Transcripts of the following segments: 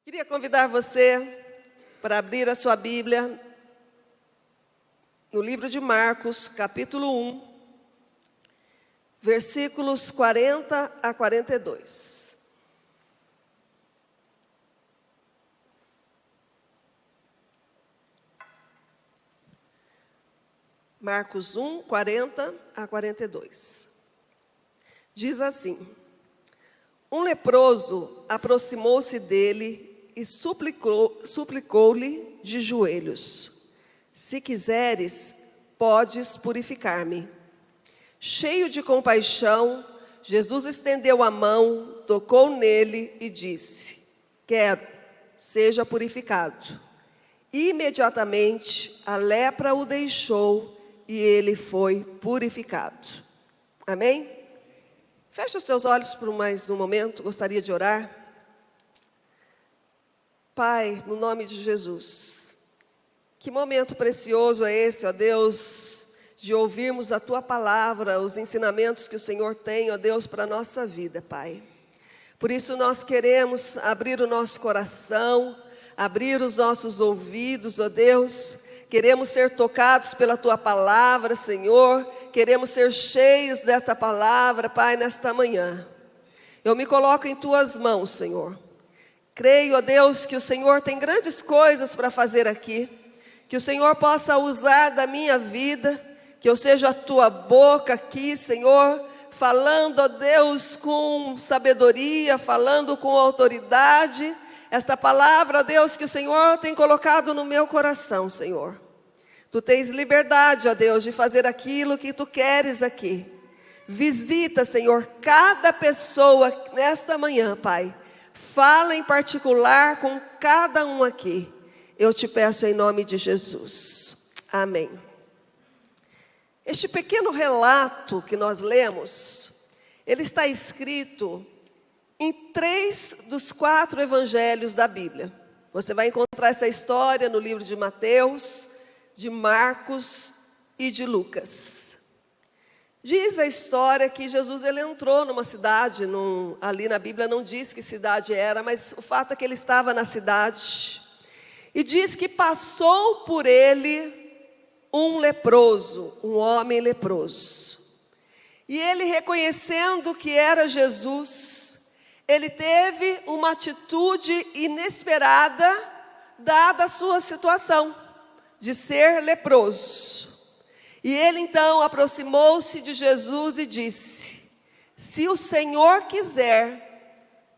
Queria convidar você para abrir a sua Bíblia no livro de Marcos, capítulo 1, versículos 40 a 42. Marcos 1, 40 a 42. Diz assim: Um leproso aproximou-se dele e suplicou-lhe de joelhos: Se quiseres, podes purificar-me. Cheio de compaixão, Jesus estendeu a mão, tocou nele e disse: Quero, seja purificado. Imediatamente a lepra o deixou e ele foi purificado. Amém? Feche os seus olhos por mais um momento, gostaria de orar. Pai, no nome de Jesus, que momento precioso é esse, ó Deus, de ouvirmos a Tua palavra, os ensinamentos que o Senhor tem, ó Deus, para a nossa vida, Pai. Por isso nós queremos abrir o nosso coração, abrir os nossos ouvidos, ó Deus. Queremos ser tocados pela Tua palavra, Senhor. Queremos ser cheios dessa palavra, Pai, nesta manhã. Eu me coloco em Tuas mãos, Senhor. Creio, ó Deus, que o Senhor tem grandes coisas para fazer aqui. Que o Senhor possa usar da minha vida. Que eu seja a Tua boca aqui, Senhor. Falando, ó Deus, com sabedoria, falando com autoridade. Esta palavra, ó Deus, que o Senhor tem colocado no meu coração, Senhor. Tu tens liberdade, ó Deus, de fazer aquilo que Tu queres aqui. Visita, Senhor, cada pessoa nesta manhã, Pai. Fala em particular com cada um aqui. Eu te peço em nome de Jesus. Amém. Este pequeno relato que nós lemos, ele está escrito em 3 dos 4 evangelhos da Bíblia. Você vai encontrar essa história no livro de Mateus, de Marcos e de Lucas. Diz a história que Jesus ele entrou numa cidade, ali na Bíblia não diz que cidade era, mas o fato é que ele estava na cidade. E diz que passou por ele um leproso, um homem leproso. E ele, reconhecendo que era Jesus, ele teve uma atitude inesperada, dada a sua situação de ser leproso. E ele então aproximou-se de Jesus e disse: Se o Senhor quiser,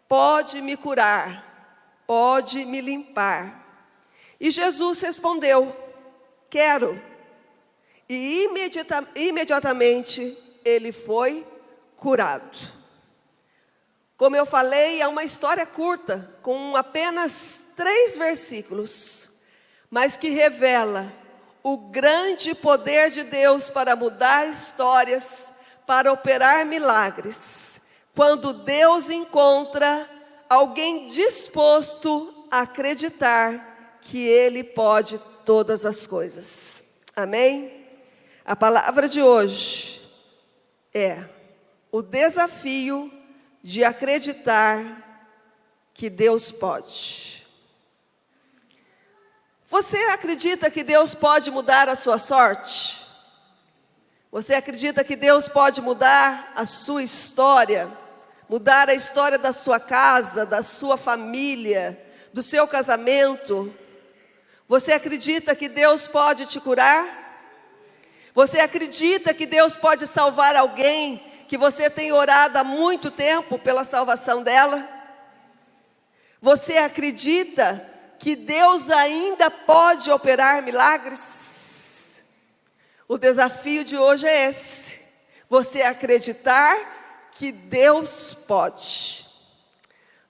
pode me curar, pode me limpar. E Jesus respondeu: Quero. E imediatamente ele foi curado. Como eu falei, é uma história curta, com apenas 3 versículos, mas que revela o grande poder de Deus para mudar histórias, para operar milagres. Quando Deus encontra alguém disposto a acreditar que Ele pode todas as coisas. Amém? A palavra de hoje é o desafio de acreditar que Deus pode. Você acredita que Deus pode mudar a sua sorte? Você acredita que Deus pode mudar a sua história? Mudar a história da sua casa, da sua família, do seu casamento? Você acredita que Deus pode te curar? Você acredita que Deus pode salvar alguém que você tem orado há muito tempo pela salvação dela? Você acredita que Deus ainda pode operar milagres? O desafio de hoje é esse: você acreditar que Deus pode.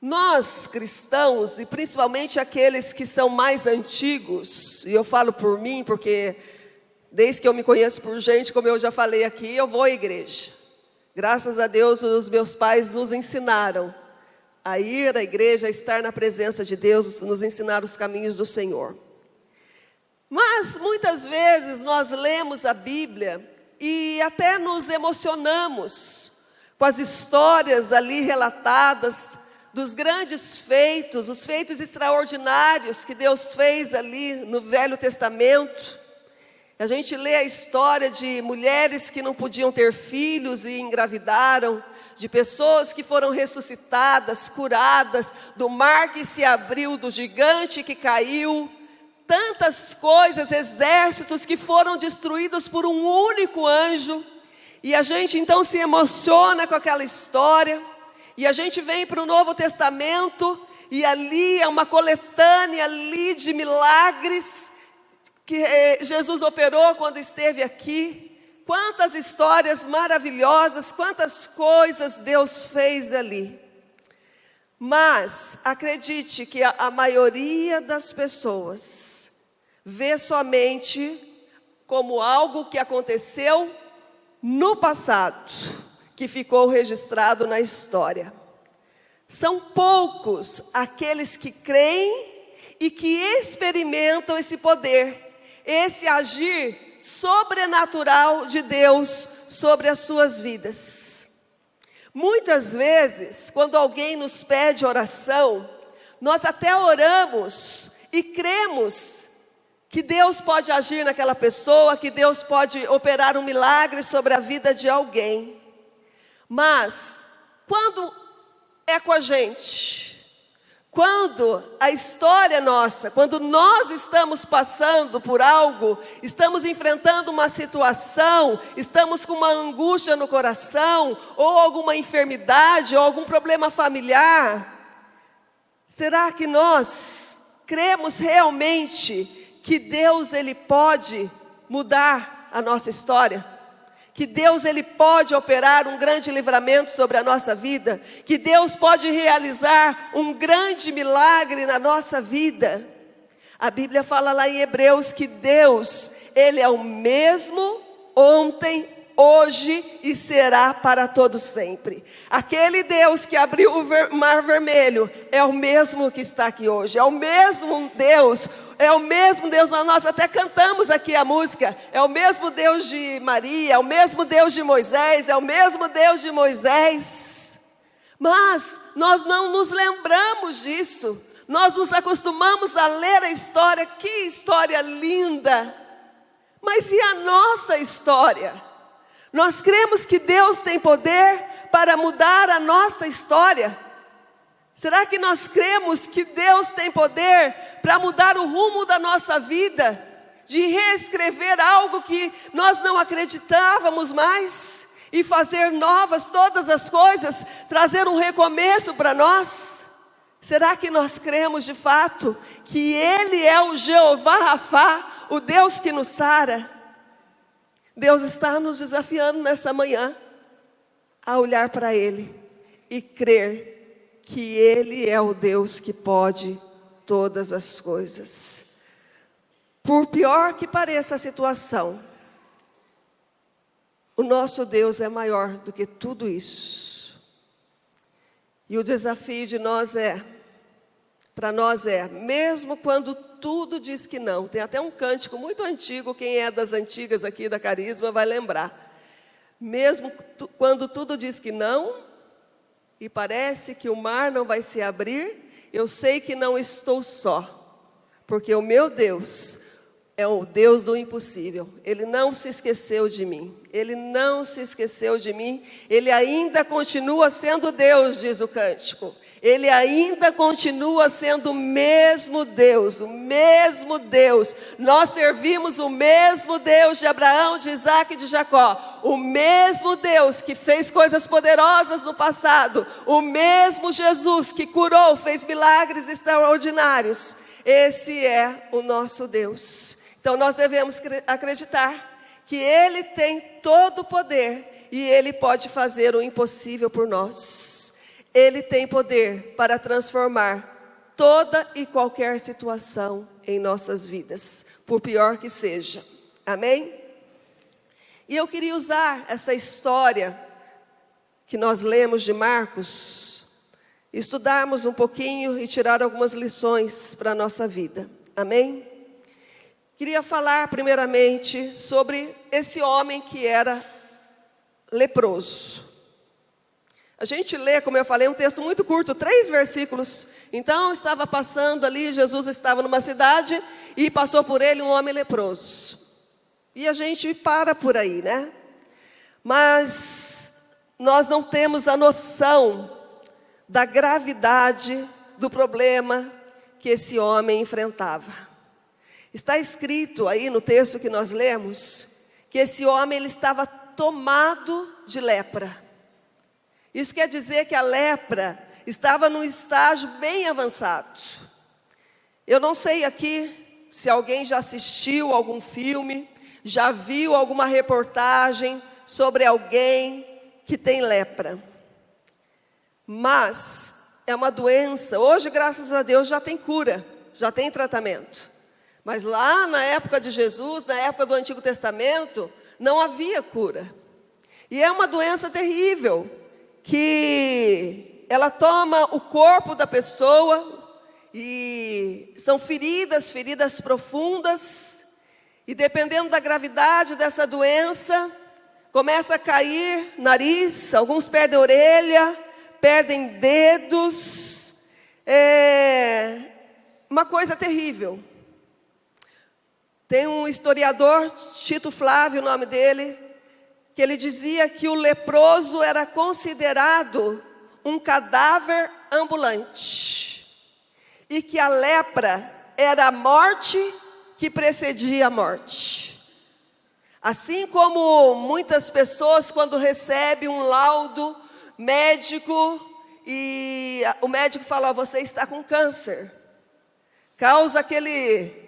Nós cristãos, e principalmente aqueles que são mais antigos, e eu falo por mim porque desde que eu me conheço por gente, como eu já falei aqui, eu vou à igreja. Graças a Deus os meus pais nos ensinaram a ir à igreja, a estar na presença de Deus, nos ensinar os caminhos do Senhor. Mas muitas vezes nós lemos a Bíblia e até nos emocionamos com as histórias ali relatadas dos grandes feitos, os feitos extraordinários que Deus fez ali no Velho Testamento. A gente lê a história de mulheres que não podiam ter filhos e engravidaram, de pessoas que foram ressuscitadas, curadas, do mar que se abriu, do gigante que caiu, tantas coisas, exércitos que foram destruídos por um único anjo. E a gente então se emociona com aquela história, e a gente vem para o Novo Testamento, e ali é uma coletânea ali de milagres que Jesus operou quando esteve aqui. Quantas histórias maravilhosas, quantas coisas Deus fez ali. Mas acredite que a maioria das pessoas vê somente como algo que aconteceu no passado, que ficou registrado na história. São poucos aqueles que creem e que experimentam esse poder, esse agir sobrenatural de Deus sobre as suas vidas. Muitas vezes, quando alguém nos pede oração, nós até oramos e cremos que Deus pode agir naquela pessoa, que Deus pode operar um milagre sobre a vida de alguém. Mas, quando é com a gente, quando a história é nossa, quando nós estamos passando por algo, estamos enfrentando uma situação, estamos com uma angústia no coração, ou alguma enfermidade, ou algum problema familiar, será que nós cremos realmente que Deus ele pode mudar a nossa história? Que Deus ele pode operar um grande livramento sobre a nossa vida? Que Deus pode realizar um grande milagre na nossa vida? A Bíblia fala lá em Hebreus que Deus, ele é o mesmo ontem, hoje e será para todo sempre. Aquele Deus que abriu o mar vermelho é o mesmo que está aqui hoje, é o mesmo Deus. É o mesmo Deus, nós até cantamos aqui a música, é o mesmo Deus de Maria, é o mesmo Deus de Moisés, é o mesmo Deus de Moisés. Mas nós não nos lembramos disso, nós nos acostumamos a ler a história, que história linda. Mas e a nossa história? Nós cremos que Deus tem poder para mudar a nossa história? Será que nós cremos que Deus tem poder para mudar o rumo da nossa vida? De reescrever algo que nós não acreditávamos mais? E fazer novas todas as coisas? Trazer um recomeço para nós? Será que nós cremos de fato que Ele é o Jeová Rafá, o Deus que nos sara? Deus está nos desafiando nessa manhã a olhar para Ele e crer que Ele é o Deus que pode todas as coisas. Por pior que pareça a situação, o nosso Deus é maior do que tudo isso. E o desafio de nós para nós mesmo quando tudo diz que não. Tem até um cântico muito antigo, quem é das antigas aqui da Carisma vai lembrar. Mesmo quando tudo diz que não, e parece que o mar não vai se abrir, eu sei que não estou só, porque o meu Deus é o Deus do impossível. Ele não se esqueceu de mim, Ele não se esqueceu de mim, Ele ainda continua sendo Deus, diz o cântico. Ele ainda continua sendo o mesmo Deus, o mesmo Deus. Nós servimos o mesmo Deus de Abraão, de Isaac e de Jacó. O mesmo Deus que fez coisas poderosas no passado. O mesmo Jesus que curou, fez milagres extraordinários. Esse é o nosso Deus. Então nós devemos acreditar que Ele tem todo o poder e Ele pode fazer o impossível por nós. Ele tem poder para transformar toda e qualquer situação em nossas vidas, por pior que seja. Amém? E eu queria usar essa história que nós lemos de Marcos, estudarmos um pouquinho e tirar algumas lições para a nossa vida. Amém? Queria falar primeiramente sobre esse homem que era leproso. A gente lê, como eu falei, um texto muito curto, 3 versículos. Então, estava passando ali, Jesus estava numa cidade e passou por ele um homem leproso. E a gente para por aí, né? Mas nós não temos a noção da gravidade do problema que esse homem enfrentava. Está escrito aí no texto que nós lemos, que esse homem ele estava tomado de lepra. Isso quer dizer que a lepra estava num estágio bem avançado. Eu não sei aqui se alguém já assistiu algum filme, já viu alguma reportagem sobre alguém que tem lepra. Mas é uma doença, hoje graças a Deus já tem cura, já tem tratamento. Mas lá na época de Jesus, na época do Antigo Testamento, não havia cura. E é uma doença terrível, que ela toma o corpo da pessoa, e são feridas profundas, e dependendo da gravidade dessa doença, começa a cair nariz, alguns perdem orelha, perdem dedos, é uma coisa terrível. Tem um historiador, Tito Flávio, o nome dele, que ele dizia que o leproso era considerado um cadáver ambulante, e que a lepra era a morte que precedia a morte. Assim como muitas pessoas, quando recebem um laudo médico, e o médico fala, você está com câncer, causa aquele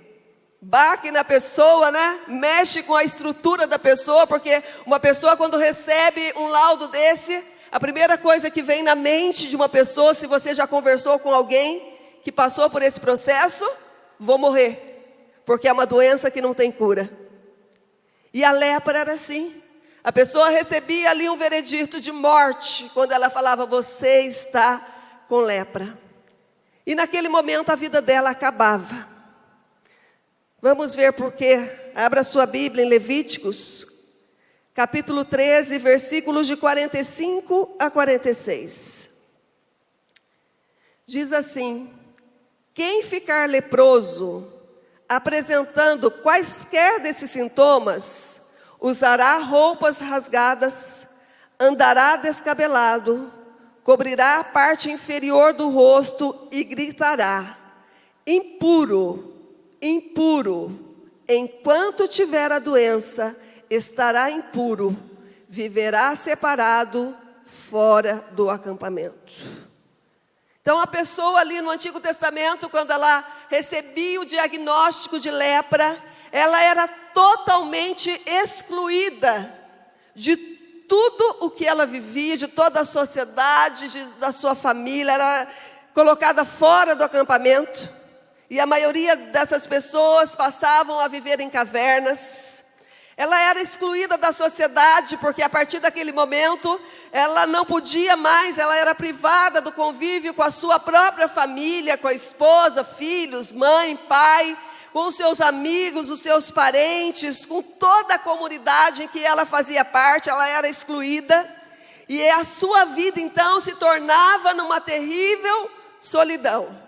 baque na pessoa, né? Mexe com a estrutura da pessoa, porque uma pessoa quando recebe um laudo desse, a primeira coisa que vem na mente de uma pessoa, se você já conversou com alguém que passou por esse processo, vou morrer, porque é uma doença que não tem cura. E a lepra era assim, a pessoa recebia ali um veredito de morte, quando ela falava, você está com lepra. E naquele momento a vida dela acabava. Vamos ver por quê. Abra sua Bíblia em Levíticos, capítulo 13, versículos de 45 a 46. Diz assim: quem ficar leproso, apresentando quaisquer desses sintomas, usará roupas rasgadas, andará descabelado, cobrirá a parte inferior do rosto e gritará, impuro, impuro, enquanto tiver a doença, estará impuro, viverá separado fora do acampamento. Então a pessoa ali no Antigo Testamento, quando ela recebia o diagnóstico de lepra, ela era totalmente excluída de tudo o que ela vivia, de toda a sociedade, da sua família, era colocada fora do acampamento. E a maioria dessas pessoas passavam a viver em cavernas. Ela era excluída da sociedade, porque a partir daquele momento, ela não podia mais, ela era privada do convívio com a sua própria família, com a esposa, filhos, mãe, pai, com os seus amigos, os seus parentes, com toda a comunidade em que ela fazia parte, ela era excluída. E a sua vida então se tornava numa terrível solidão.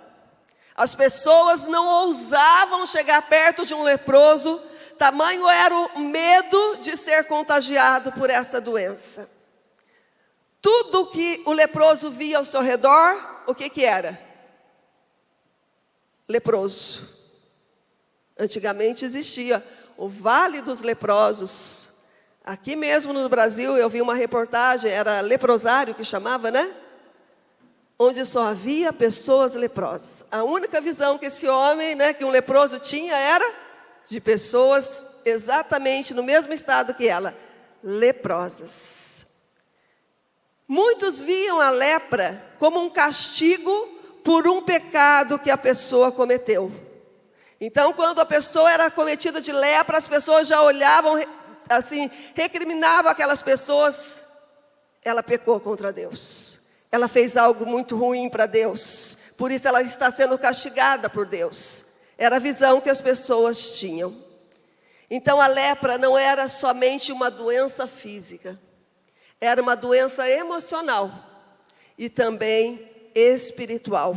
As pessoas não ousavam chegar perto de um leproso, tamanho era o medo de ser contagiado por essa doença. Tudo que o leproso via ao seu redor, o que era? Leproso. Antigamente existia o Vale dos Leprosos. Aqui mesmo no Brasil eu vi uma reportagem, era leprosário que chamava, né? Onde só havia pessoas leprosas. A única visão que esse homem, né, que um leproso tinha, era de pessoas exatamente no mesmo estado que ela, leprosas. Muitos viam a lepra como um castigo por um pecado que a pessoa cometeu. Então, quando a pessoa era cometida de lepra, as pessoas já olhavam, assim, recriminavam aquelas pessoas. Ela pecou contra Deus. Ela fez algo muito ruim para Deus, por isso ela está sendo castigada por Deus. Era a visão que as pessoas tinham. Então a lepra não era somente uma doença física, era uma doença emocional. e também espiritual.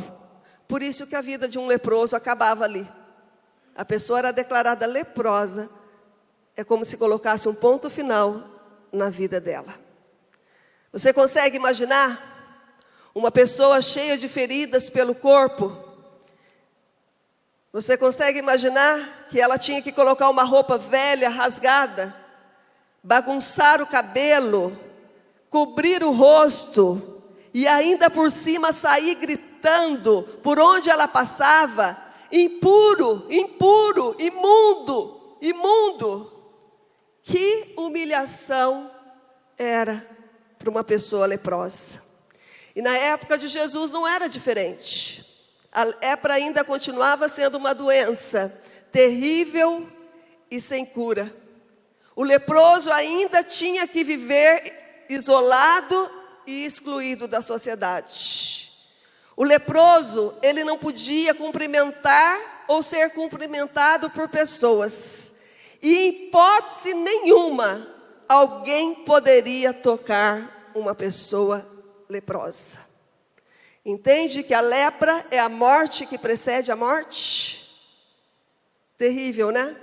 Por isso que a vida de um leproso acabava ali. A pessoa era declarada leprosa, é como se colocasse um ponto final na vida dela. Você consegue imaginar uma pessoa cheia de feridas pelo corpo? Você consegue imaginar que ela tinha que colocar uma roupa velha, rasgada, bagunçar o cabelo, cobrir o rosto e ainda por cima sair gritando por onde ela passava: impuro, impuro, imundo, imundo. Que humilhação era para uma pessoa leprosa. E na época de Jesus não era diferente. A lepra ainda continuava sendo uma doença terrível e sem cura. O leproso ainda tinha que viver isolado e excluído da sociedade. O leproso, ele não podia cumprimentar ou ser cumprimentado por pessoas. E em hipótese nenhuma, alguém poderia tocar uma pessoa leprosa. Entende que a lepra é a morte que precede a morte? Terrível, né?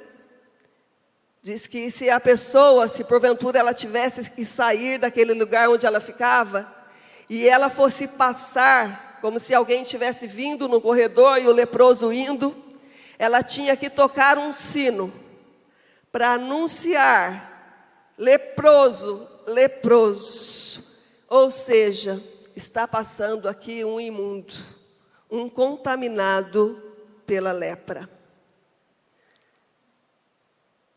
Diz que se a pessoa, se porventura ela tivesse que sair daquele lugar onde ela ficava, e ela fosse passar, como se alguém tivesse vindo no corredor e o leproso indo, ela tinha que tocar um sino para anunciar: leproso, leproso. Ou seja, está passando aqui um imundo, um contaminado pela lepra.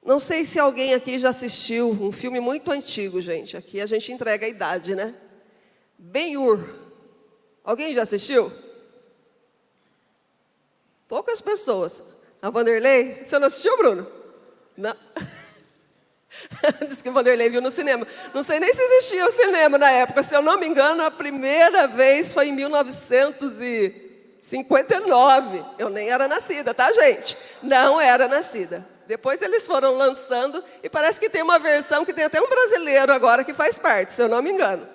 Não sei se alguém aqui já assistiu um filme muito antigo, gente. Aqui a gente entrega a idade, né? Ben-Hur. Alguém já assistiu? Poucas pessoas. A Vanderlei? Você não assistiu, Bruno? Não. Diz que o Vanderlei viu no cinema. Não sei nem se existia o cinema na época. Se eu não me engano, a primeira vez foi em 1959. Eu nem era nascida, tá, gente? Não era nascida. Depois eles foram lançando, e parece que tem uma versão que tem até um brasileiro agora que faz parte, se eu não me engano.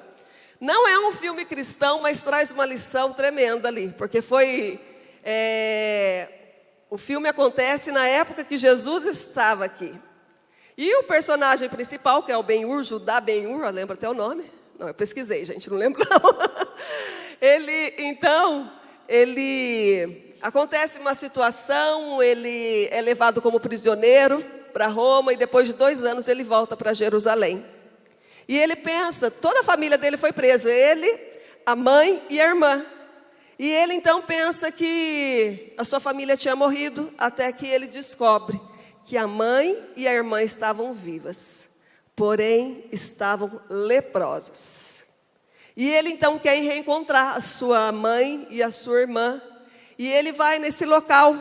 Não é um filme cristão, mas traz uma lição tremenda ali, porque o filme acontece na época que Jesus estava aqui. E o personagem principal, que é o Ben-Hur, Judá Ben-Hur, lembra até o nome? Não, eu pesquisei, gente, não lembro não. Acontece uma situação, ele é levado como prisioneiro para Roma e depois de 2 anos ele volta para Jerusalém. E ele pensa, toda a família dele foi presa, ele, a mãe e a irmã. E ele então pensa que a sua família tinha morrido, até que ele descobre que a mãe e a irmã estavam vivas, porém estavam leprosas. E ele então quer reencontrar a sua mãe e a sua irmã. E ele vai nesse local.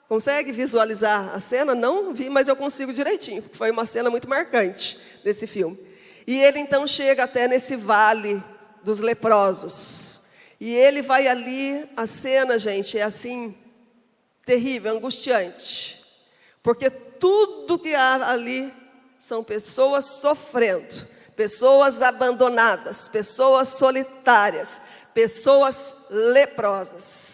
Consegue visualizar a cena? Não vi, mas eu consigo direitinho, porque foi uma cena muito marcante desse filme. E ele então chega até nesse vale dos leprosos. E ele vai ali, a cena, gente, é assim, terrível, angustiante. Porque tudo que há ali são pessoas sofrendo, pessoas abandonadas, pessoas solitárias, pessoas leprosas.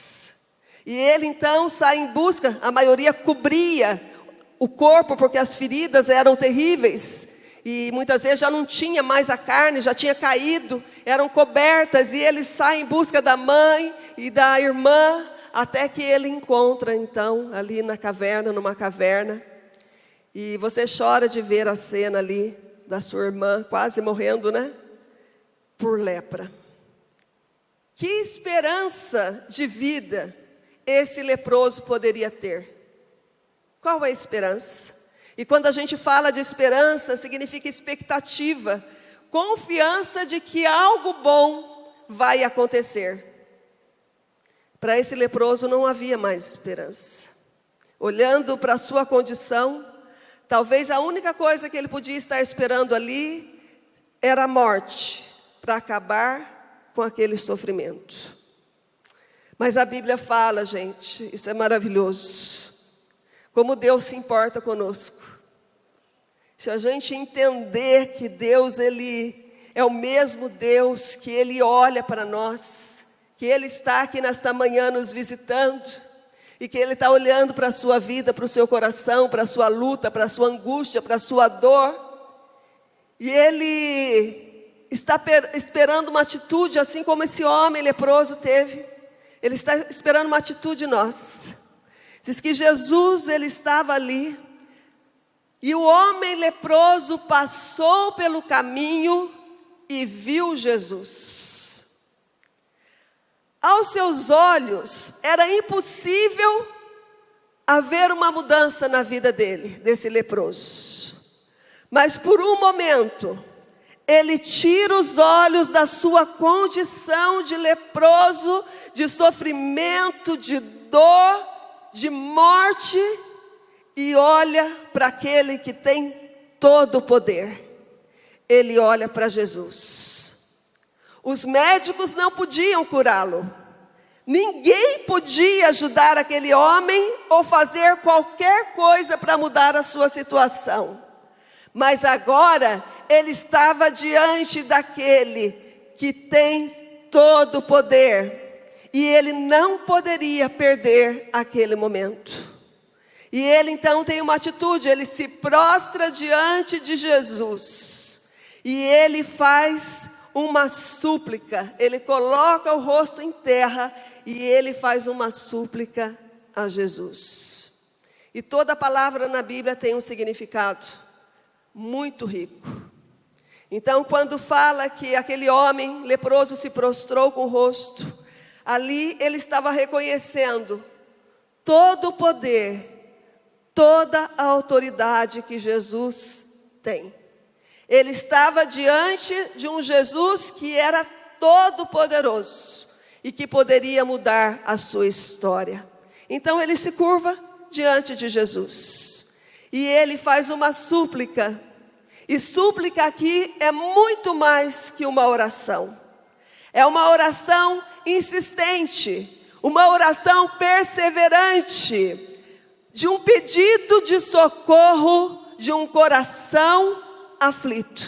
E ele então sai em busca, a maioria cobria o corpo, porque as feridas eram terríveis. E muitas vezes já não tinha mais a carne, já tinha caído, eram cobertas. E ele sai em busca da mãe e da irmã, até que ele encontra então, ali na caverna, numa caverna. E você chora de ver a cena ali, da sua irmã quase morrendo, né? Por lepra. Que esperança de vida esse leproso poderia ter? Qual é a esperança? E quando a gente fala de esperança, significa expectativa, confiança de que algo bom vai acontecer. Para esse leproso não havia mais esperança. Olhando para a sua condição, talvez a única coisa que ele podia estar esperando ali era a morte, para acabar com aquele sofrimento. Mas a Bíblia fala, gente, isso é maravilhoso, como Deus se importa conosco. Se a gente entender que Deus, Ele é o mesmo Deus que Ele olha para nós, que Ele está aqui nesta manhã nos visitando, e que Ele está olhando para a sua vida, para o seu coração, para a sua luta, para a sua angústia, para a sua dor. E Ele está esperando uma atitude, assim como esse homem leproso teve. Ele está esperando uma atitude nossa. Diz que Jesus, Ele estava ali, e o homem leproso passou pelo caminho e viu Jesus. Aos seus olhos, era impossível haver uma mudança na vida dele, desse leproso. Mas por um momento, ele tira os olhos da sua condição de leproso, de sofrimento, de dor, de morte, e olha para aquele que tem todo o poder. Ele olha para Jesus. Os médicos não podiam curá-lo. Ninguém podia ajudar aquele homem ou fazer qualquer coisa para mudar a sua situação. Mas agora ele estava diante daquele que tem todo o poder. E ele não poderia perder aquele momento. E ele então tem uma atitude, ele se prostra diante de Jesus. E ele faz uma súplica, ele coloca o rosto em terra e ele faz uma súplica a Jesus. E toda palavra na Bíblia tem um significado muito rico. Então, quando fala que aquele homem leproso se prostrou com o rosto, ali ele estava reconhecendo todo o poder, toda a autoridade que Jesus tem. Ele estava diante de um Jesus que era todo poderoso e que poderia mudar a sua história. Então ele se curva diante de Jesus e ele faz uma súplica. E súplica aqui é muito mais que uma oração. É uma oração insistente, uma oração perseverante, de um pedido de socorro de um coração aflito.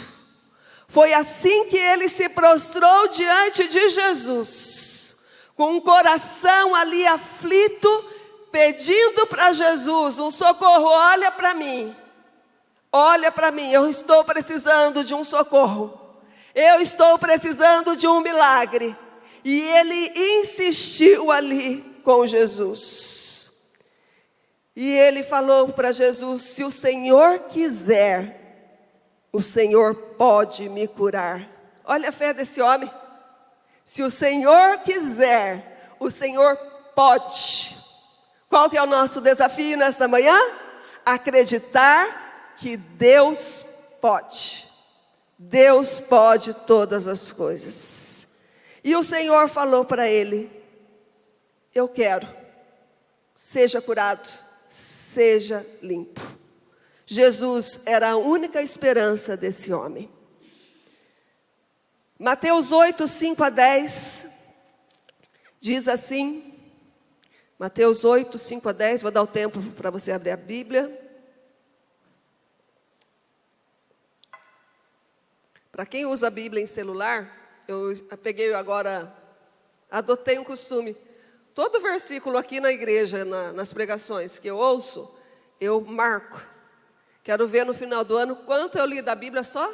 Foi assim que ele se prostrou diante de Jesus, com um coração ali aflito, pedindo para Jesus um socorro. Olha para mim, eu estou precisando de um socorro, eu estou precisando de um milagre. E ele insistiu ali com Jesus. E ele falou para Jesus: se o Senhor quiser, o Senhor pode me curar. Olha a fé desse homem. Se o Senhor quiser, o Senhor pode. Qual que é o nosso desafio nesta manhã? Acreditar que Deus pode. Deus pode todas as coisas. E o Senhor falou para ele: eu quero, seja curado, seja limpo. Jesus era a única esperança desse homem. Mateus 8, 5 a 10, diz assim, Mateus 8, 5 a 10, vou dar o tempo para você abrir a Bíblia. Para quem usa a Bíblia em celular, eu peguei agora, adotei um costume. Todo versículo aqui na igreja, nas pregações que eu ouço, eu marco. Quero ver no final do ano quanto eu li da Bíblia só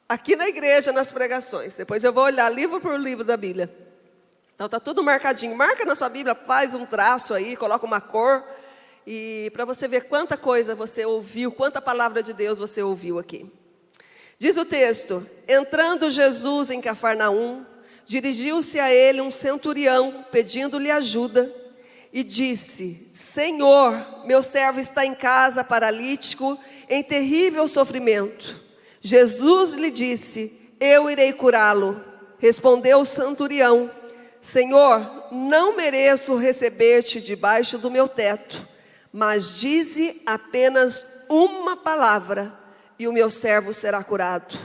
aqui na igreja, nas pregações. Depois eu vou olhar livro por livro da Bíblia. Então está tudo marcadinho. Marca na sua Bíblia, faz um traço aí, coloca uma cor. E para você ver quanta coisa você ouviu, quanta palavra de Deus você ouviu aqui. Diz o texto: entrando Jesus em Cafarnaum, dirigiu-se a ele um centurião, pedindo-lhe ajuda. E disse: Senhor, meu servo está em casa, paralítico, em terrível sofrimento. Jesus lhe disse: eu irei curá-lo. Respondeu o centurião: Senhor, não mereço receber-te debaixo do meu teto, mas dize apenas uma palavra, e o meu servo será curado.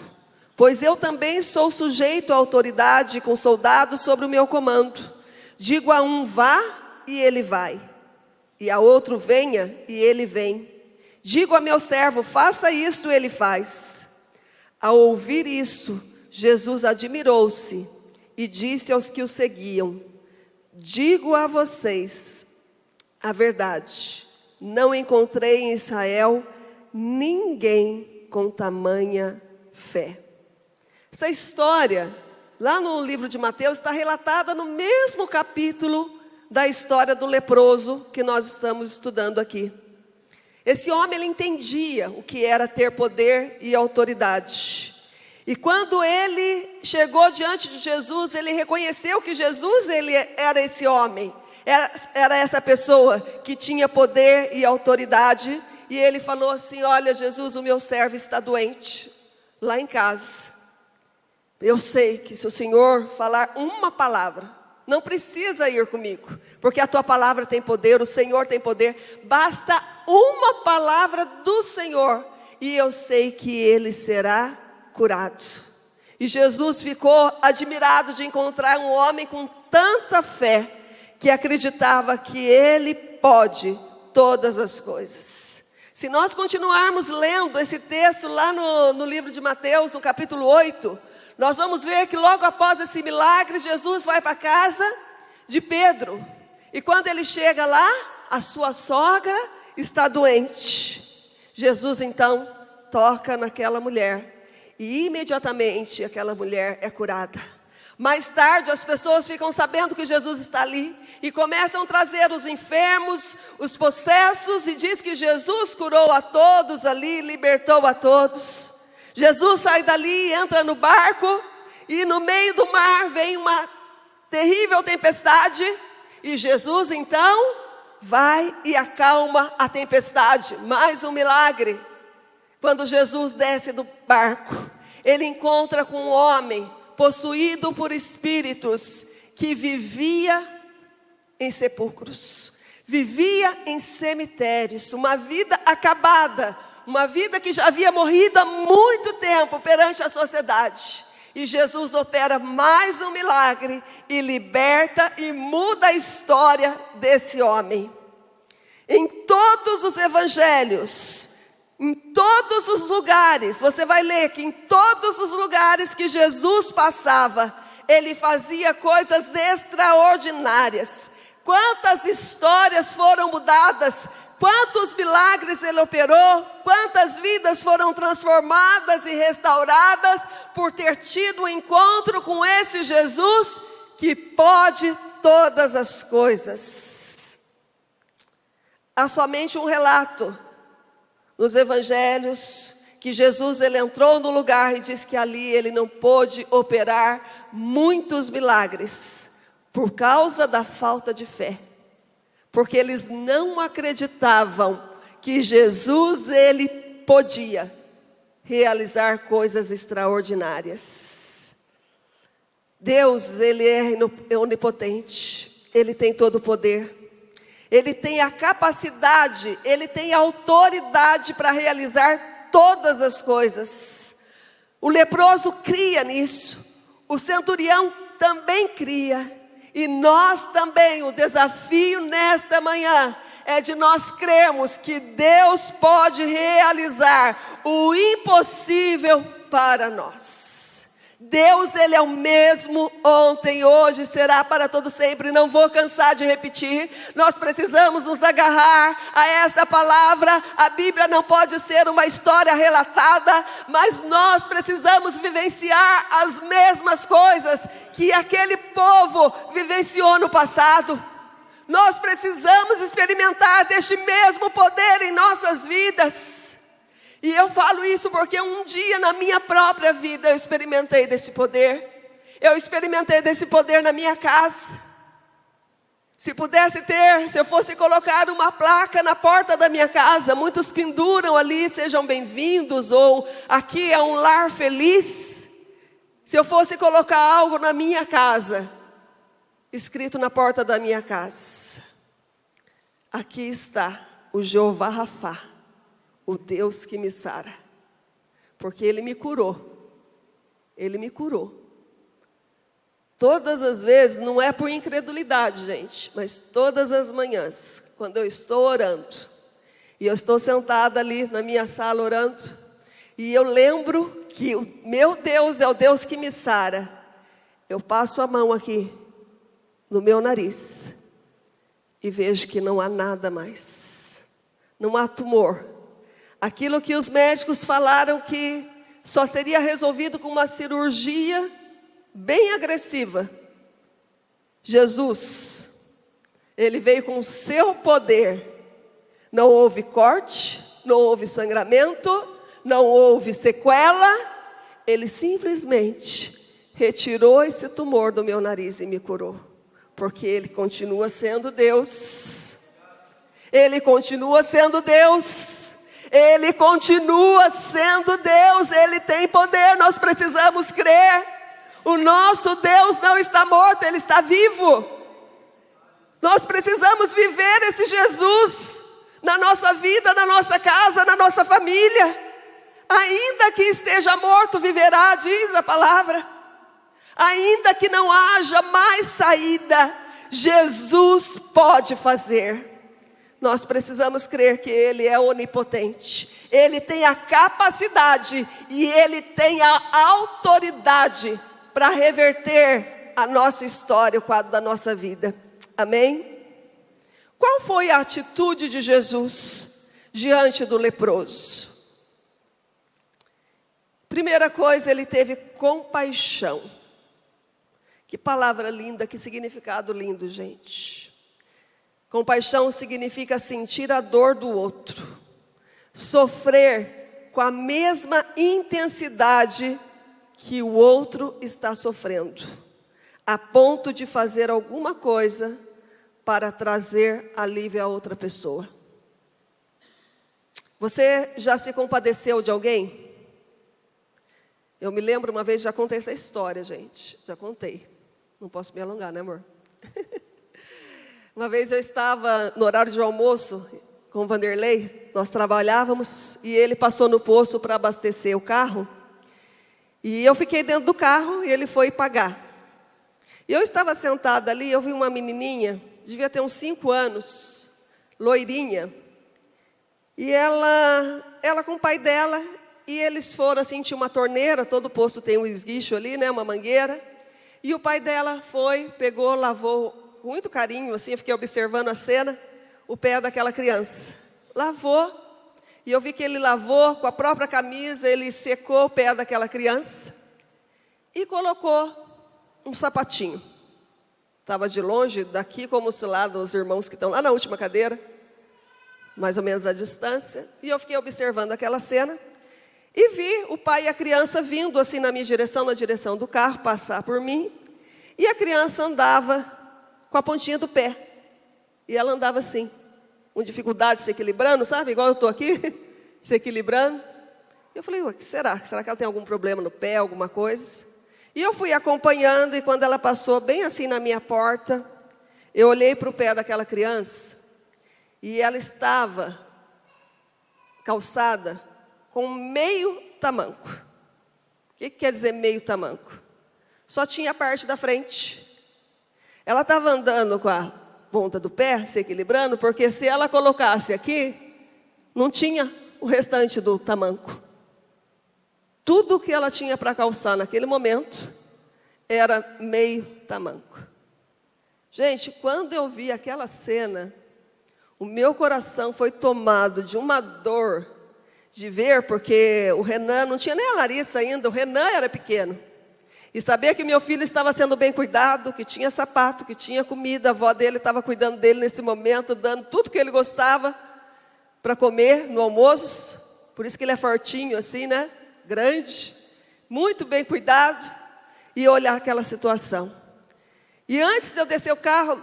Pois eu também sou sujeito à autoridade, com soldados sobre o meu comando. Digo a um: vá, e ele vai, e a outro: venha, e ele vem. Digo a meu servo: faça isto, ele faz. Ao ouvir isso, Jesus admirou-se e disse aos que o seguiam: digo a vocês a verdade, não encontrei em Israel ninguém com tamanha fé. Essa história, lá no livro de Mateus, está relatada no mesmo capítulo da história do leproso que nós estamos estudando aqui. Esse homem, ele entendia o que era ter poder e autoridade. E quando ele chegou diante de Jesus, ele reconheceu que Jesus, ele era esse homem. Era essa pessoa que tinha poder e autoridade. E ele falou assim: olha, Jesus, o meu servo está doente, lá em casa. Eu sei que se o Senhor falar uma palavra, não precisa ir comigo, porque a tua palavra tem poder, o Senhor tem poder. Basta uma palavra do Senhor e eu sei que ele será curado. E Jesus ficou admirado de encontrar um homem com tanta fé, que acreditava que ele pode todas as coisas. Se nós continuarmos lendo esse texto lá no livro de Mateus, no capítulo 8, nós vamos ver que logo após esse milagre, Jesus vai para a casa de Pedro. E quando ele chega lá, a sua sogra está doente. Jesus então toca naquela mulher e imediatamente aquela mulher é curada. Mais tarde as pessoas ficam sabendo que Jesus está ali e começam a trazer os enfermos, os possessos, e diz que Jesus curou a todos ali, libertou a todos. Jesus sai dali, entra no barco e no meio do mar vem uma terrível tempestade. E Jesus então vai e acalma a tempestade. Mais um milagre. Quando Jesus desce do barco, ele encontra com um homem possuído por espíritos que vivia em sepulcros, vivia em cemitérios, uma vida acabada, uma vida que já havia morrido há muito tempo perante a sociedade. E Jesus opera mais um milagre e liberta e muda a história desse homem. Em todos os evangelhos, em todos os lugares, você vai ler que em todos os lugares que Jesus passava, ele fazia coisas extraordinárias. Quantas histórias foram mudadas, quantos milagres ele operou, quantas vidas foram transformadas e restauradas por ter tido um encontro com esse Jesus que pode todas as coisas. Há somente um relato nos evangelhos que Jesus, ele entrou no lugar e diz que ali ele não pôde operar muitos milagres por causa da falta de fé, porque eles não acreditavam que Jesus, ele podia realizar coisas extraordinárias. Deus, ele é onipotente, ele tem todo o poder, ele tem a capacidade, ele tem a autoridade para realizar todas as coisas. O leproso cria nisso, o centurião também cria. E nós também, o desafio nesta manhã é de nós crermos que Deus pode realizar o impossível para nós. Deus, ele é o mesmo ontem, hoje, será para todo sempre. Não vou cansar de repetir. Nós precisamos nos agarrar a essa palavra. A Bíblia não pode ser uma história relatada, mas nós precisamos vivenciar as mesmas coisas que aquele povo vivenciou no passado. Nós precisamos experimentar deste mesmo poder em nossas vidas. E eu falo isso porque um dia na minha própria vida eu experimentei desse poder. Eu experimentei desse poder na minha casa. Se eu fosse colocar uma placa na porta da minha casa, muitos penduram ali, sejam bem-vindos, ou aqui é um lar feliz. Se eu fosse colocar algo na minha casa, escrito na porta da minha casa: aqui está o Jeová Rafá, o Deus que me sara, porque Ele me curou. Ele me curou. Todas as vezes, não é por incredulidade, gente, mas todas as manhãs, quando eu estou orando, e eu estou sentada ali na minha sala orando, e eu lembro que o meu Deus é o Deus que me sara, eu passo a mão aqui no meu nariz e vejo que não há nada mais. Não há tumor. Aquilo que os médicos falaram que só seria resolvido com uma cirurgia bem agressiva. Jesus, Ele veio com o seu poder. Não houve corte, não houve sangramento, não houve sequela. Ele simplesmente retirou esse tumor do meu nariz e me curou. Porque Ele continua sendo Deus. Ele continua sendo Deus. Ele continua sendo Deus. Ele tem poder, nós precisamos crer. O nosso Deus não está morto, Ele está vivo. Nós precisamos viver esse Jesus na nossa vida, na nossa casa, na nossa família. Ainda que esteja morto, viverá, diz a palavra. Ainda que não haja mais saída, Jesus pode fazer. Nós precisamos crer que Ele é onipotente. Ele tem a capacidade e Ele tem a autoridade para reverter a nossa história, o quadro da nossa vida. Amém? Qual foi a atitude de Jesus diante do leproso? Primeira coisa, Ele teve compaixão. Que palavra linda, que significado lindo, gente. Compaixão significa sentir a dor do outro, sofrer com a mesma intensidade que o outro está sofrendo, a ponto de fazer alguma coisa para trazer alívio a outra pessoa. Você já se compadeceu de alguém? Eu me lembro uma vez, já contei essa história, gente, já contei. Não posso me alongar, né, amor? Uma vez eu estava no horário de almoço com o Vanderlei, nós trabalhávamos e ele passou no posto para abastecer o carro. E eu fiquei dentro do carro e ele foi pagar. E eu estava sentada ali, eu vi uma menininha, devia ter uns 5 anos, loirinha. E ela com o pai dela, e eles foram assim, tinha uma torneira, todo posto tem um esguicho ali, né, uma mangueira. E o pai dela foi, pegou, lavou com muito carinho, assim, eu fiquei observando a cena, o pé daquela criança. Lavou, e eu vi que ele lavou com a própria camisa, ele secou o pé daquela criança e colocou um sapatinho. Estava de longe, daqui como se lá dos irmãos que estão lá na última cadeira, mais ou menos a distância, e eu fiquei observando aquela cena e vi o pai e a criança vindo assim na minha direção, na direção do carro, passar por mim, e a criança andava com a pontinha do pé. E ela andava assim, com dificuldade se equilibrando, sabe? Igual eu estou aqui, se equilibrando. E eu falei, o que será? Será que ela tem algum problema no pé, alguma coisa? E eu fui acompanhando, e quando ela passou bem assim na minha porta, eu olhei para o pé daquela criança, e ela estava calçada com meio tamanco. O que quer dizer meio tamanco? Só tinha a parte da frente. Ela estava andando com a ponta do pé, se equilibrando, porque se ela colocasse aqui, não tinha o restante do tamanco. Tudo que ela tinha para calçar naquele momento era meio tamanco. Gente, quando eu vi aquela cena, o meu coração foi tomado de uma dor de ver, porque o Renan, não tinha nem a Larissa ainda, o Renan era pequeno. E saber que meu filho estava sendo bem cuidado, que tinha sapato, que tinha comida, a avó dele estava cuidando dele nesse momento, dando tudo que ele gostava para comer no almoço. Por isso que ele é fortinho assim, né? Grande, muito bem cuidado. E olhar aquela situação. E antes de eu descer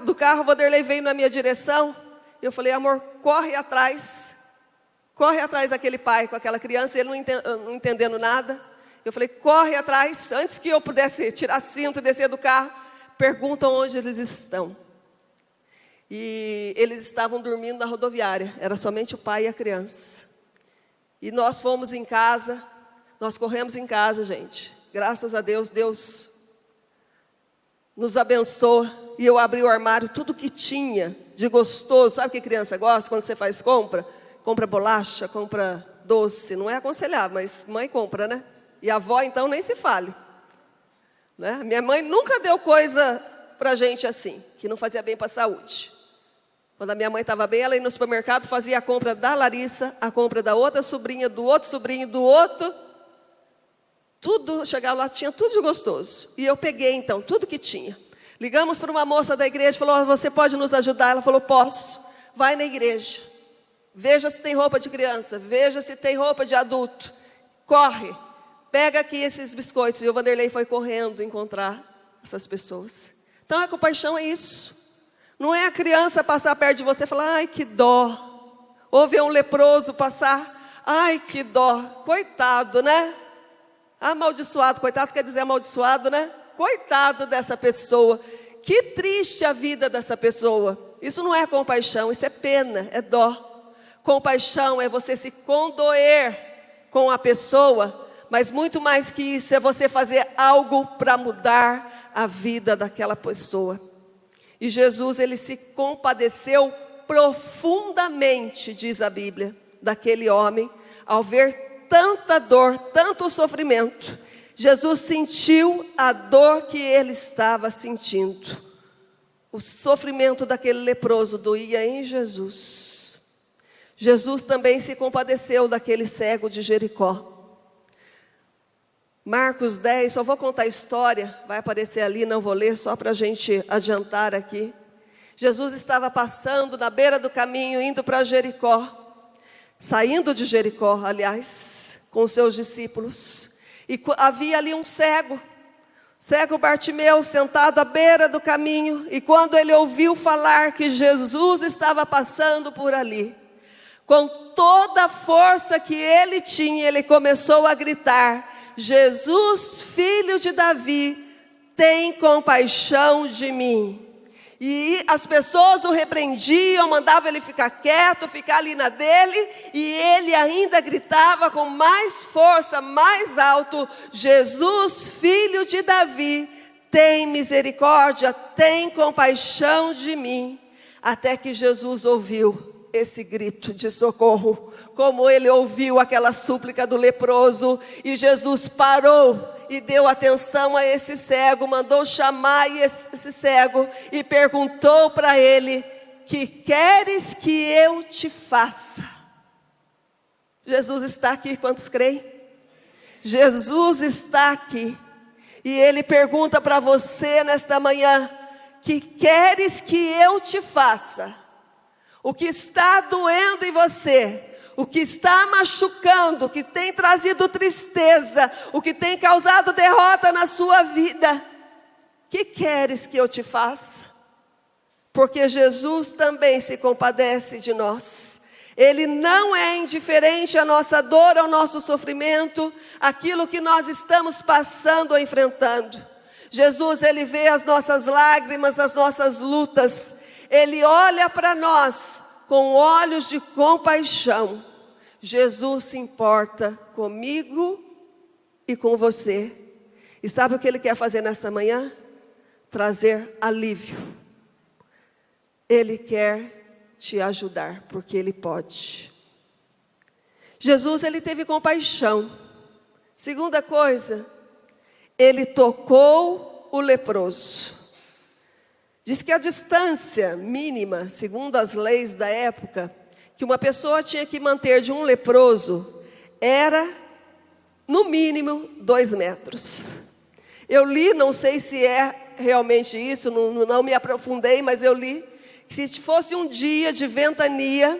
do carro, o Vanderlei veio na minha direção. E eu falei, amor, corre atrás daquele pai com aquela criança. Ele não entendendo nada. Eu falei, corre atrás, antes que eu pudesse tirar cinto e descer do carro, perguntam onde eles estão. E eles estavam dormindo na rodoviária, era somente o pai e a criança. E nós fomos em casa, nós corremos em casa, gente. Graças a Deus, Deus nos abençoa. E eu abri o armário, tudo que tinha de gostoso. Sabe o que criança gosta quando você faz compra? Compra bolacha, compra doce. Não é aconselhável, mas mãe compra, né? E a avó, então, nem se fale. Né? Minha mãe nunca deu coisa pra gente assim, que não fazia bem para a saúde. Quando a minha mãe estava bem, ela ia no supermercado, fazia a compra da Larissa, a compra da outra sobrinha, do outro sobrinho, do outro. Tudo, chegava lá, tinha tudo de gostoso. E eu peguei, então, tudo que tinha. Ligamos para uma moça da igreja, falou, você pode nos ajudar? Ela falou, posso. Vai na igreja. Veja se tem roupa de criança, veja se tem roupa de adulto. Corre, pega aqui esses biscoitos. E o Vanderlei foi correndo encontrar essas pessoas. Então a compaixão é isso. Não é a criança passar perto de você e falar, ai que dó. Ou ver um leproso passar, ai que dó. Coitado, né? Amaldiçoado, coitado quer dizer amaldiçoado, né? Coitado dessa pessoa. Que triste a vida dessa pessoa. Isso não é compaixão, isso é pena, é dó. Compaixão é você se condoer com a pessoa, mas muito mais que isso, é você fazer algo para mudar a vida daquela pessoa. E Jesus, ele se compadeceu profundamente, diz a Bíblia, daquele homem, ao ver tanta dor, tanto sofrimento. Jesus sentiu a dor que ele estava sentindo. O sofrimento daquele leproso doía em Jesus. Jesus também se compadeceu daquele cego de Jericó. Marcos 10, só vou contar a história, vai aparecer ali, não vou ler, só para a gente adiantar aqui. Jesus estava passando na beira do caminho, indo para Jericó, saindo de Jericó, aliás, com seus discípulos. E havia ali um cego Bartimeu, sentado à beira do caminho. E quando ele ouviu falar que Jesus estava passando por ali, com toda a força que ele tinha, ele começou a gritar, Jesus, filho de Davi, tem compaixão de mim. E as pessoas o repreendiam, mandavam ele ficar quieto, ficar ali na dele, e ele ainda gritava com mais força, mais alto, Jesus, filho de Davi, tem misericórdia, tem compaixão de mim. Até que Jesus ouviu esse grito de socorro, como ele ouviu aquela súplica do leproso, e Jesus parou e deu atenção a esse cego, mandou chamar esse cego e perguntou para ele, que queres que eu te faça? Jesus está aqui, quantos creem? Jesus está aqui, e ele pergunta para você nesta manhã, que queres que eu te faça? O que está doendo em você, o que está machucando, o que tem trazido tristeza, o que tem causado derrota na sua vida, que queres que eu te faça? Porque Jesus também se compadece de nós. Ele não é indiferente à nossa dor, ao nosso sofrimento, aquilo que nós estamos passando ou enfrentando. Jesus, ele vê as nossas lágrimas, as nossas lutas. Ele olha para nós com olhos de compaixão. Jesus se importa comigo e com você. E sabe o que ele quer fazer nessa manhã? Trazer alívio. Ele quer te ajudar, porque ele pode. Jesus, ele teve compaixão. Segunda coisa, ele tocou o leproso. Diz que a distância mínima, segundo as leis da época, que uma pessoa tinha que manter de um leproso, era no mínimo 2 metros. Eu li, não sei se é realmente isso, não me aprofundei, mas eu li, que se fosse um dia de ventania,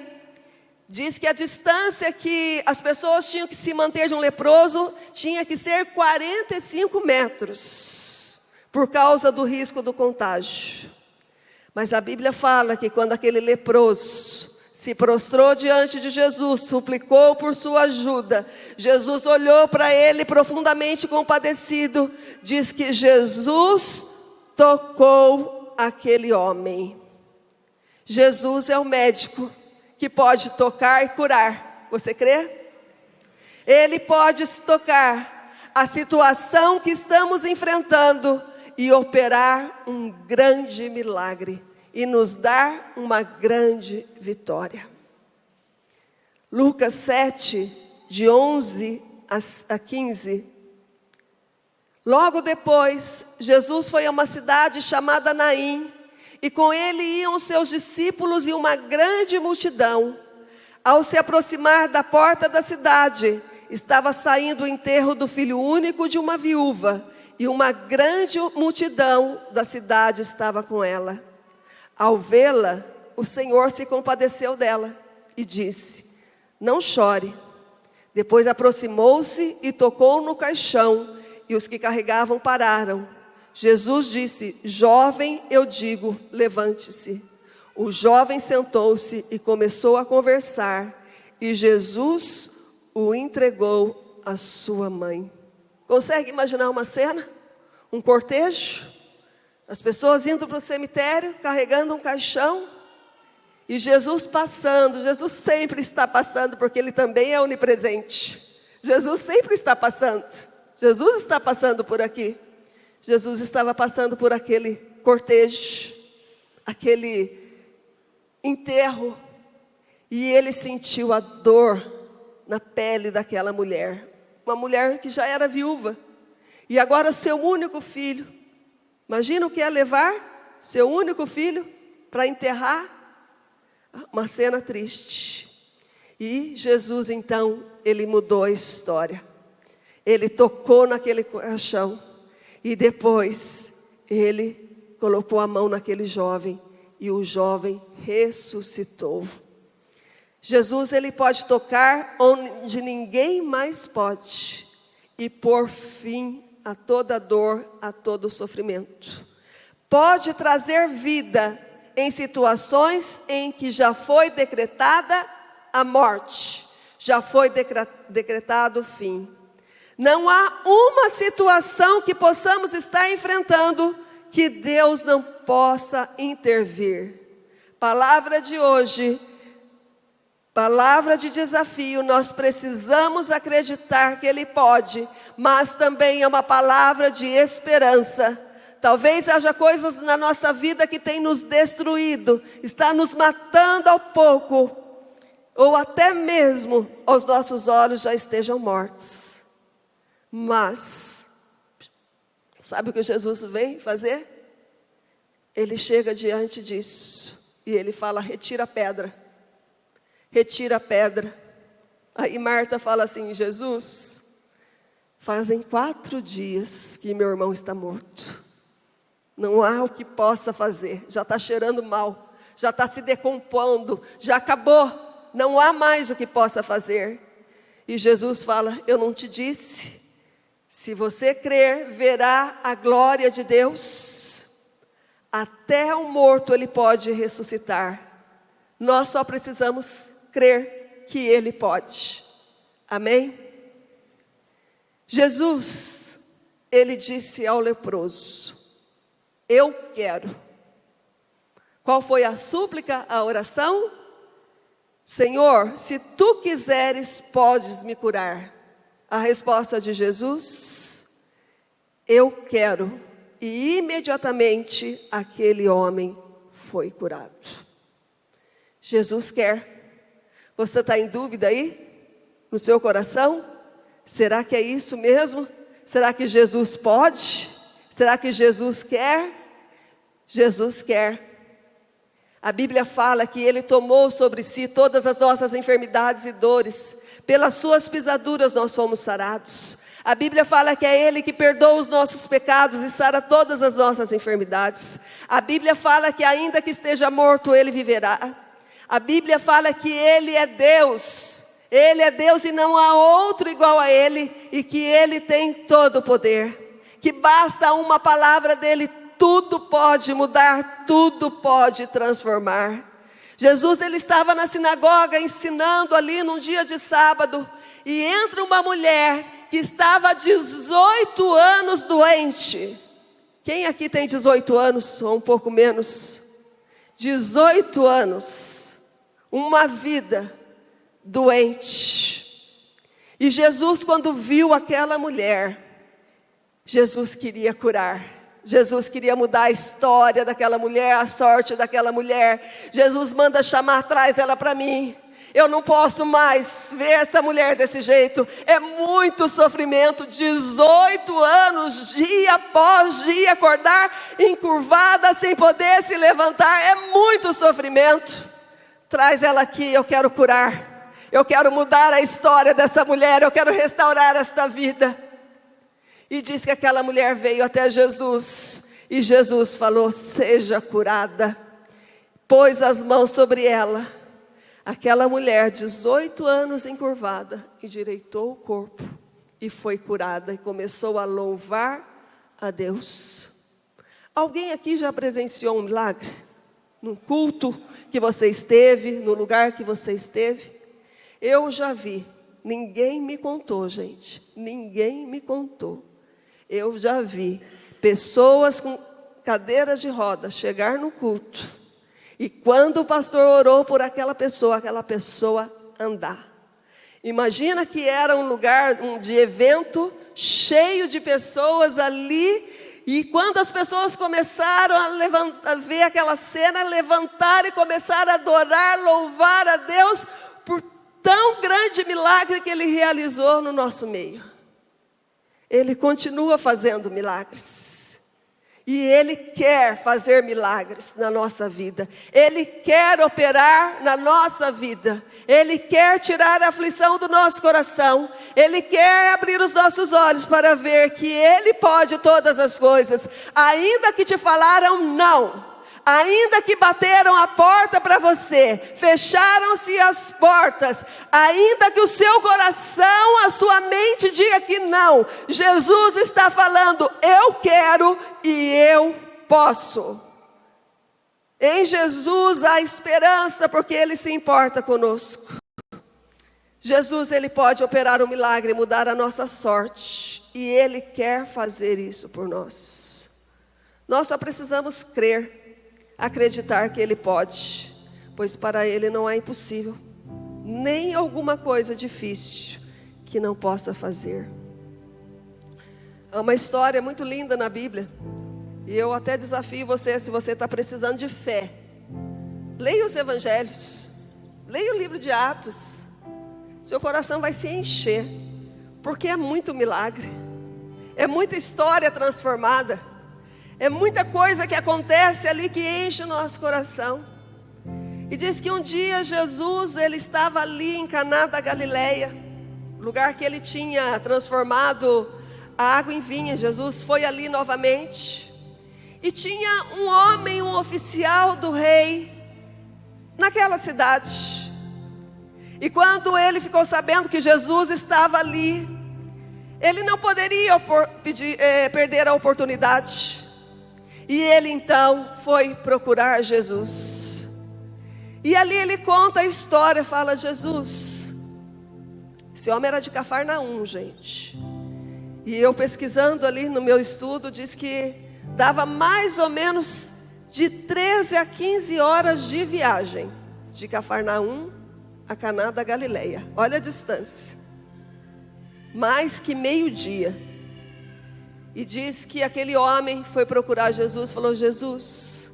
diz que a distância que as pessoas tinham que se manter de um leproso, tinha que ser 45 metros, por causa do risco do contágio. Mas a Bíblia fala que quando aquele leproso se prostrou diante de Jesus, suplicou por sua ajuda, Jesus olhou para ele profundamente compadecido, diz que Jesus tocou aquele homem. Jesus é o médico que pode tocar e curar, você crê? Ele pode tocar a situação que estamos enfrentando e operar um grande milagre e nos dar uma grande vitória. Lucas 7, de 11 a 15, Logo depois, Jesus foi a uma cidade chamada Naim, e com ele iam os seus discípulos e uma grande multidão. Ao se aproximar da porta da cidade, estava saindo o enterro do filho único de uma viúva, e uma grande multidão da cidade estava com ela. Ao vê-la, o Senhor se compadeceu dela e disse: não chore. Depois aproximou-se e tocou no caixão, e os que carregavam pararam. Jesus disse: jovem, eu digo, levante-se. O jovem sentou-se e começou a conversar, e Jesus o entregou à sua mãe. Consegue imaginar uma cena? Um cortejo? As pessoas indo para o cemitério, carregando um caixão, e Jesus passando. Jesus sempre está passando, porque Ele também é onipresente. Jesus sempre está passando. Jesus está passando por aqui. Jesus estava passando por aquele cortejo, aquele enterro, e Ele sentiu a dor na pele daquela mulher. Uma mulher que já era viúva, e agora seu único filho. Imagina o que é levar seu único filho para enterrar. Uma cena triste. E Jesus então, Ele mudou a história. Ele tocou naquele caixão, e depois Ele colocou a mão naquele jovem, e o jovem ressuscitou. Jesus, Ele pode tocar onde ninguém mais pode, e pôr fim a toda dor, a todo sofrimento. Pode trazer vida em situações em que já foi decretada a morte, já foi decretado o fim. Não há uma situação que possamos estar enfrentando que Deus não possa intervir. Palavra de hoje, palavra de desafio. Nós precisamos acreditar que Ele pode, mas também é uma palavra de esperança. Talvez haja coisas na nossa vida que tem nos destruído, está nos matando ao pouco, ou até mesmo aos nossos olhos já estejam mortos. Mas, sabe o que Jesus vem fazer? Ele chega diante disso, e Ele fala: retira a pedra. Retira a pedra. Aí Marta fala assim: Jesus, fazem 4 dias que meu irmão está morto. Não há o que possa fazer, já está cheirando mal, já está se decompondo, já acabou, não há mais o que possa fazer. E Jesus fala: eu não te disse? Se você crer, verá a glória de Deus. Até o morto Ele pode ressuscitar. Nós só precisamos crer que Ele pode. Amém? Jesus, Ele disse ao leproso: eu quero. Qual foi a súplica, a oração? Senhor, se tu quiseres, podes me curar. A resposta de Jesus: eu quero. E imediatamente aquele homem foi curado. Jesus quer. Você está em dúvida aí? No seu coração? Será que é isso mesmo? Será que Jesus pode? Será que Jesus quer? Jesus quer. A Bíblia fala que Ele tomou sobre si todas as nossas enfermidades e dores. Pelas suas pisaduras nós fomos sarados. A Bíblia fala que é Ele que perdoa os nossos pecados e sara todas as nossas enfermidades. A Bíblia fala que ainda que esteja morto, Ele viverá. A Bíblia fala que Ele é Deus. Ele é Deus e não há outro igual a Ele. E que Ele tem todo o poder. Que basta uma palavra dEle, tudo pode mudar, tudo pode transformar. Jesus, Ele estava na sinagoga ensinando ali num dia de sábado, e entra uma mulher que estava há 18 anos doente. Quem aqui tem 18 anos ou um pouco menos? 18 anos, uma vida doente. E Jesus, quando viu aquela mulher, Jesus queria curar. Jesus queria mudar a história daquela mulher, a sorte daquela mulher. Jesus manda chamar: traz ela para mim. Eu não posso mais ver essa mulher desse jeito. É muito sofrimento. 18 anos, dia após dia, acordar encurvada, sem poder se levantar. É muito sofrimento. Traz ela aqui, eu quero curar. Eu quero mudar a história dessa mulher. Eu quero restaurar esta vida. E diz que aquela mulher veio até Jesus. E Jesus falou: seja curada. Pôs as mãos sobre ela. Aquela mulher, 18 anos encurvada, endireitou o corpo e foi curada e começou a louvar a Deus. Alguém aqui já presenciou um milagre? Num culto que você esteve, no lugar que você esteve? Eu já vi. Ninguém me contou, gente. Ninguém me contou. Eu já vi pessoas com cadeiras de roda chegar no culto. E quando o pastor orou por aquela pessoa andar. Imagina que era um lugar de evento, cheio de pessoas ali. E quando as pessoas começaram a ver aquela cena, levantaram e começaram a adorar, louvar a Deus, por tão grande milagre que Ele realizou no nosso meio. Ele continua fazendo milagres. E Ele quer fazer milagres na nossa vida. Ele quer operar na nossa vida. Ele quer tirar a aflição do nosso coração. Ele quer abrir os nossos olhos para ver que Ele pode todas as coisas. Ainda que te falaram não. Ainda que bateram a porta para você, fecharam-se as portas, ainda que o seu coração, a sua mente diga que não, Jesus está falando: eu quero e eu posso. Em Jesus há esperança, porque Ele se importa conosco. Jesus, Ele pode operar um milagre, mudar a nossa sorte, e Ele quer fazer isso por nós. Nós só precisamos crer, acreditar que Ele pode, pois para Ele não é impossível, nem alguma coisa difícil que não possa fazer. Há uma história muito linda na Bíblia, e eu até desafio você, se você está precisando de fé, leia os evangelhos, leia o livro de Atos, seu coração vai se encher, porque é muito milagre, é muita história transformada, é muita coisa que acontece ali que enche o nosso coração. E diz que um dia Jesus, Ele estava ali em Caná da Galileia, lugar que Ele tinha transformado a água em vinho. Jesus foi ali novamente. E tinha um homem, um oficial do rei, naquela cidade. E quando ele ficou sabendo que Jesus estava ali, ele não poderia perder a oportunidade. E ele então foi procurar Jesus. E ali ele conta a história, fala: Jesus, esse homem era de Cafarnaum, gente. E eu pesquisando ali no meu estudo, diz que dava mais ou menos de 13 a 15 horas de viagem, de Cafarnaum a Caná da Galileia. Olha a distância, mais que meio-dia. E diz que aquele homem foi procurar Jesus, falou: Jesus,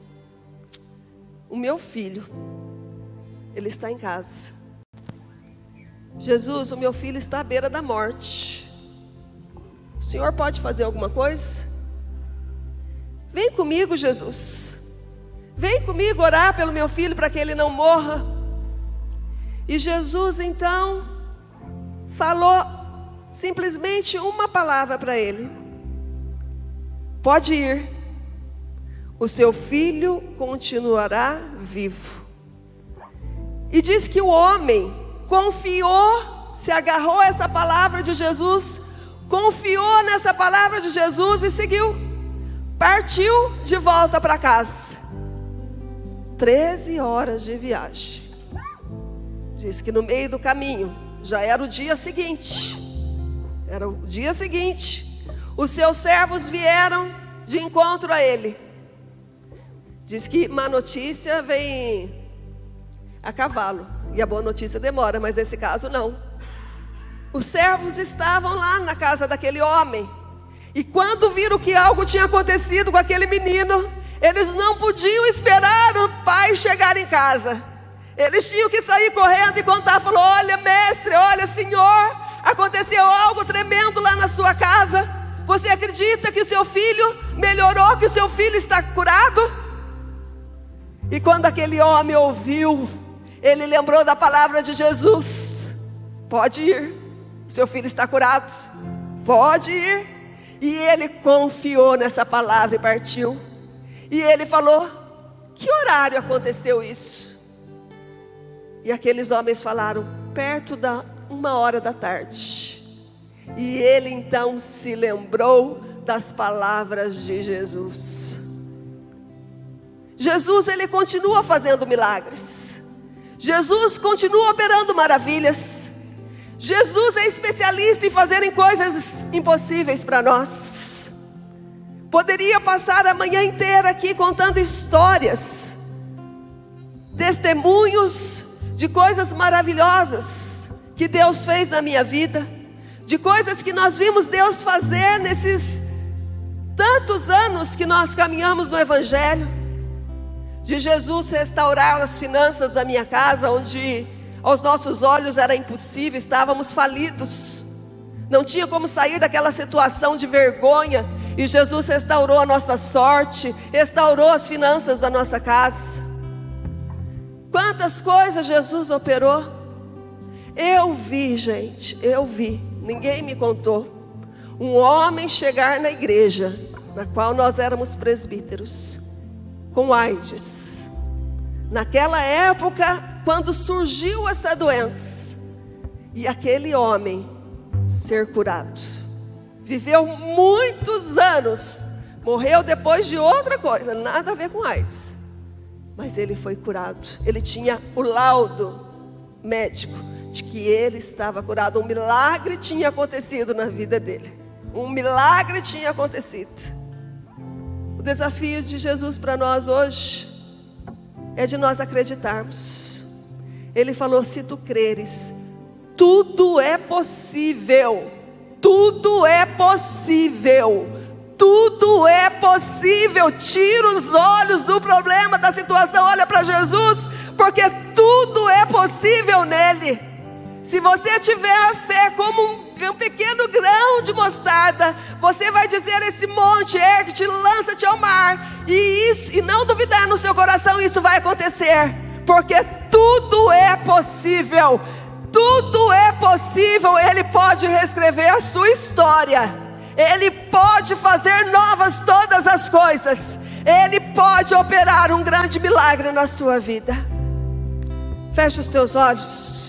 o meu filho, ele está em casa. Jesus, o meu filho está à beira da morte. O Senhor pode fazer alguma coisa? Vem comigo, Jesus. Vem comigo orar pelo meu filho para que ele não morra. E Jesus então falou simplesmente uma palavra para ele: pode ir, o seu filho continuará vivo. E diz que o homem confiou, se agarrou a essa palavra de Jesus, confiou nessa palavra de Jesus e seguiu. Partiu de volta para casa. 13 horas de viagem. Diz que no meio do caminho, já era o dia seguinte. Era o dia seguinte. Os seus servos vieram de encontro a ele. Diz que má notícia vem a cavalo, e a boa notícia demora, mas nesse caso não. Os servos estavam lá na casa daquele homem, e quando viram que algo tinha acontecido com aquele menino, eles não podiam esperar o pai chegar em casa. Eles tinham que sair correndo e contar. Falou: olha, mestre, olha, Senhor, aconteceu algo tremendo lá na sua casa. Você acredita que o seu filho melhorou, que o seu filho está curado? E quando aquele homem ouviu, ele lembrou da palavra de Jesus: pode ir, seu filho está curado, pode ir. E ele confiou nessa palavra e partiu. E ele falou: que horário aconteceu isso? E aqueles homens falaram: perto da 1h da tarde. E ele então se lembrou das palavras de Jesus. Jesus, ele continua fazendo milagres. Jesus continua operando maravilhas. Jesus é especialista em fazer coisas impossíveis para nós. Poderia passar a manhã inteira aqui contando histórias, testemunhos de coisas maravilhosas que Deus fez na minha vida, de coisas que nós vimos Deus fazer nesses tantos anos que nós caminhamos no Evangelho, de Jesus restaurar as finanças da minha casa, onde aos nossos olhos era impossível, estávamos falidos, não tinha como sair daquela situação de vergonha, e Jesus restaurou a nossa sorte, restaurou as finanças da nossa casa. Quantas coisas Jesus operou. Eu vi, gente, eu vi, ninguém me contou, um homem chegar na igreja, na qual nós éramos presbíteros, com AIDS. Naquela época, quando surgiu essa doença, e aquele homem ser curado. Viveu muitos anos, morreu depois de outra coisa, nada a ver com AIDS, mas ele foi curado. Ele tinha o laudo médico de que ele estava curado. Um milagre tinha acontecido na vida dele. Um milagre tinha acontecido. O desafio de Jesus para nós hoje é de nós acreditarmos. Ele falou: se tu creres, tudo é possível. Tudo é possível. Tudo é possível. Tira os olhos do problema, da situação, olha para Jesus, porque tudo é possível nele. Se você tiver a fé como um pequeno grão de mostarda, você vai dizer a esse monte: ergue-te, lança-te ao mar, e não duvidar no seu coração, isso vai acontecer, porque tudo é possível. Tudo é possível. Ele pode reescrever a sua história. Ele pode fazer novas todas as coisas. Ele pode operar um grande milagre na sua vida. Feche os teus olhos.